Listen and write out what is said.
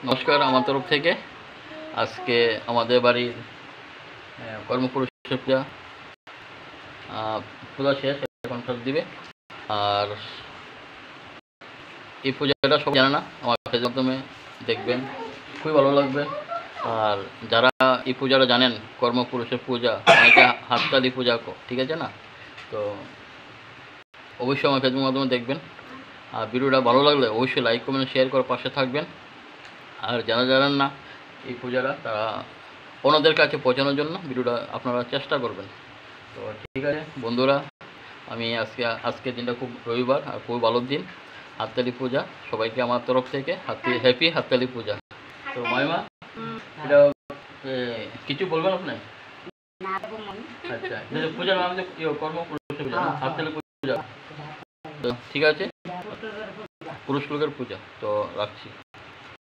নমস্কার আমার তরফ থেকে। আজকে আমাদের বাড়ির কর্মপুরুষের পূজা পূজা শেষ, এখন সব দিবে। আর এই পূজাটা সব জানে না, আমার কাছে মাধ্যমে দেখবেন, খুবই ভালো লাগবে। আর যারা এই পূজাটা জানেন, কর্মপুরুষের পূজা, অনেকে হাততালি পূজা, ঠিক আছে না? তো অবশ্যই আমার ফেসবুক মাধ্যমে দেখবেন। আর ভিডিওটা ভালো লাগলে অবশ্যই লাইক কমেন্ট শেয়ার করে পাশে থাকবেন। আর যারা জানেন না এই পূজাটা, তারা অন্যদের কাছে পৌঁছানোর জন্য ভিডিওটা আপনারা চেষ্টা করবেন। তো ঠিক আছে বন্ধুরা, আমি আজকের দিনটা খুব রবিবার আর খুব ভালো দিন। হাততালি পূজা, সবাইকে আমার তরফ থেকে হ্যাপি হাততালি পূজা। তো মাইমা, এটা কিছু বলবেন আপনি? আচ্ছা, পূজার নাম যে কর্মপুরুষের পূজা, হাততালি পূজা। তো ঠিক আছে, পুরুষ লোকের পূজা। তো রাখছি।